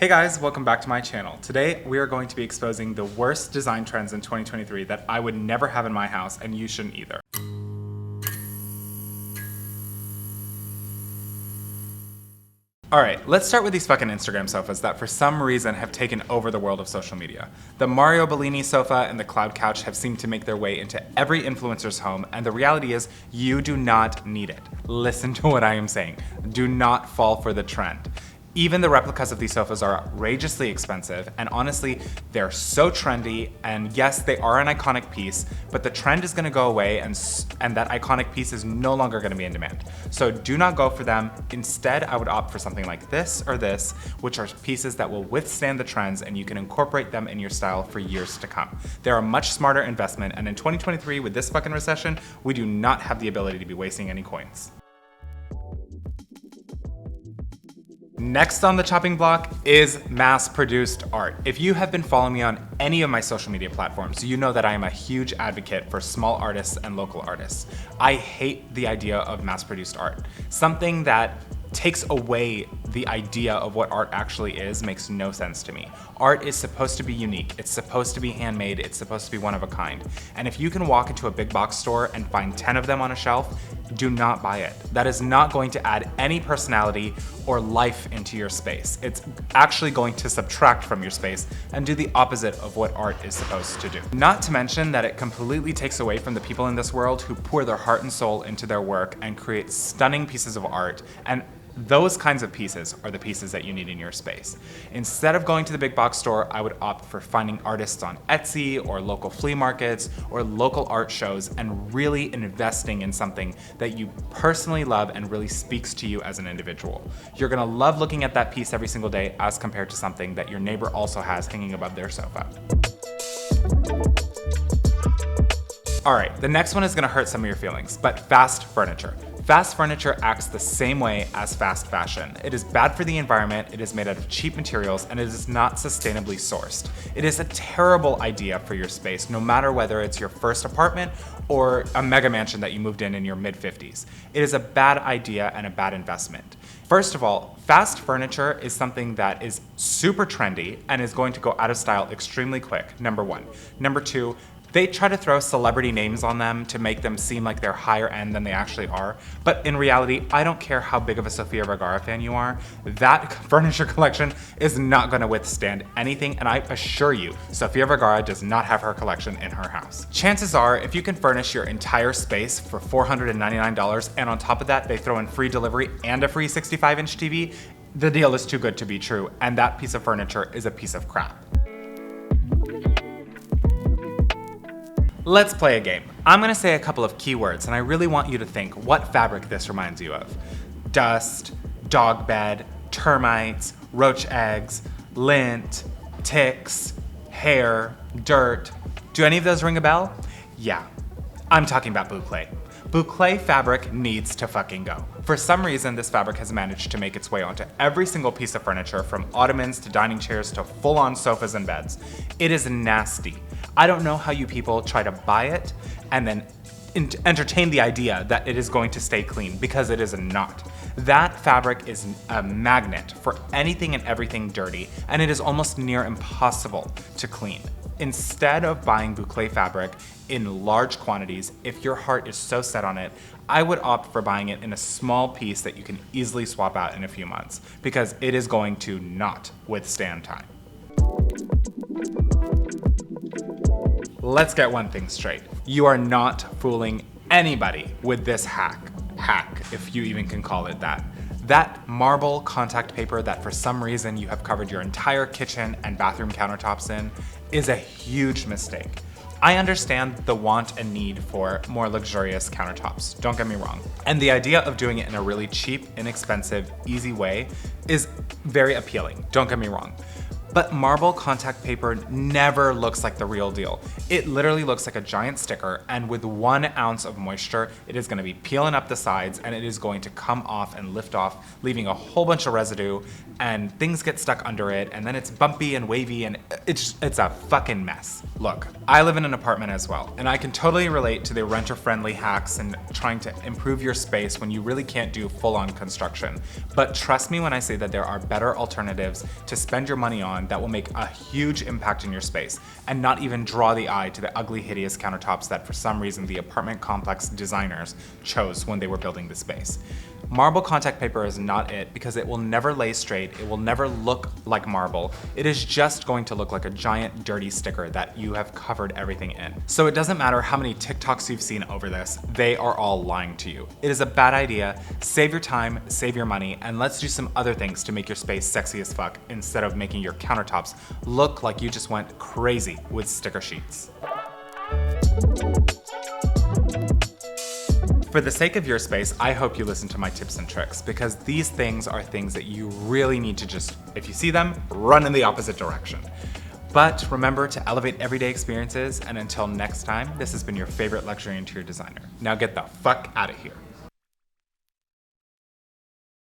Hey guys, welcome back to my channel. Today we are going to be exposing the worst design trends in 2023 that I would never have in my house, and you shouldn't either. Alright, let's start with these fucking Instagram sofas that for some reason have taken over the world of social media. The Mario Bellini sofa and the Cloud Couch have seemed to make their way into every influencer's home, and the reality is you do not need it. Listen to what I am saying. Do not fall for the trend. Even the replicas of these sofas are outrageously expensive, and honestly, they're so trendy, and yes, they are an iconic piece, but the trend is gonna go away, and that iconic piece is no longer gonna be in demand. So do not go for them. Instead, I would opt for something like this or this, which are pieces that will withstand the trends, and you can incorporate them in your style for years to come. They're a much smarter investment, and in 2023, with this fucking recession, we do not have the ability to be wasting any coins. Next on the chopping block is mass-produced art. If you have been following me on any of my social media platforms, you know that I am a huge advocate for small artists and local artists. I hate the idea of mass-produced art. Something that takes away the idea of what art actually is makes no sense to me. Art is supposed to be unique. It's supposed to be handmade. It's supposed to be one of a kind. And if you can walk into a big box store and find 10 of them on a shelf, do not buy it. That is not going to add any personality or life into your space. It's actually going to subtract from your space and do the opposite of what art is supposed to do. Not to mention that it completely takes away from the people in this world who pour their heart and soul into their work and create stunning pieces of art, and those kinds of pieces are the pieces that you need in your space. Instead of going to the big box store, I would opt for finding artists on Etsy or local flea markets or local art shows and really investing in something that you personally love and really speaks to you as an individual. You're gonna love looking at that piece every single day as compared to something that your neighbor also has hanging above their sofa. All right, the next one is gonna hurt some of your feelings, but fast furniture. Fast furniture acts the same way as fast fashion. It is bad for the environment, it is made out of cheap materials, and it is not sustainably sourced. It is a terrible idea for your space, no matter whether it's your first apartment or a mega mansion that you moved in your mid-50s. It is a bad idea and a bad investment. First of all, fast furniture is something that is super trendy and is going to go out of style extremely quick, number one. Number two, they try to throw celebrity names on them to make them seem like they're higher end than they actually are. But in reality, I don't care how big of a Sofia Vergara fan you are, that furniture collection is not gonna withstand anything, and I assure you, Sofia Vergara does not have her collection in her house. Chances are, if you can furnish your entire space for $499, and on top of that, they throw in free delivery and a free 65-inch TV, the deal is too good to be true, and that piece of furniture is a piece of crap. Let's play a game. I'm gonna say a couple of keywords, and I really want you to think what fabric this reminds you of. Dust, dog bed, termites, roach eggs, lint, ticks, hair, dirt. Do any of those ring a bell? Yeah, I'm talking about Boucle. Boucle fabric needs to fucking go. For some reason, this fabric has managed to make its way onto every single piece of furniture, from ottomans to dining chairs to full-on sofas and beds. It is nasty. I don't know how you people try to buy it and then entertain the idea that it is going to stay clean, because it is not. That fabric is a magnet for anything and everything dirty, and it is almost near impossible to clean. Instead of buying Boucle fabric in large quantities, if your heart is so set on it, I would opt for buying it in a small piece that you can easily swap out in a few months, because it is going to not withstand time. Let's get one thing straight. You are not fooling anybody with this hack, if you even can call it that. That marble contact paper that for some reason you have covered your entire kitchen and bathroom countertops in is a huge mistake. I understand the want and need for more luxurious countertops, don't get me wrong. And the idea of doing it in a really cheap, inexpensive, easy way is very appealing, don't get me wrong. But marble contact paper never looks like the real deal. It literally looks like a giant sticker, and with 1 ounce of moisture, it is gonna be peeling up the sides and it is going to come off and lift off, leaving a whole bunch of residue, and things get stuck under it, and then it's bumpy and wavy, and it's a fucking mess. Look, I live in an apartment as well, and I can totally relate to the renter-friendly hacks and trying to improve your space when you really can't do full-on construction. But trust me when I say that there are better alternatives to spend your money on that will make a huge impact in your space and not even draw the eye to the ugly, hideous countertops that for some reason the apartment complex designers chose when they were building the space. Marble contact paper is not it because it will never lay straight, it will never look like marble. It is just going to look like a giant dirty sticker that you have covered everything in. So it doesn't matter how many TikToks you've seen over this, they are all lying to you. It is a bad idea. Save your time, save your money, and let's do some other things to make your space sexy as fuck instead of making your countertops look like you just went crazy with sticker sheets. For the sake of your space, I hope you listen to my tips and tricks because these things are things that you really need to just, if you see them, run in the opposite direction. But remember to elevate everyday experiences, and until next time, this has been your favorite luxury interior designer. Now get the fuck out of here.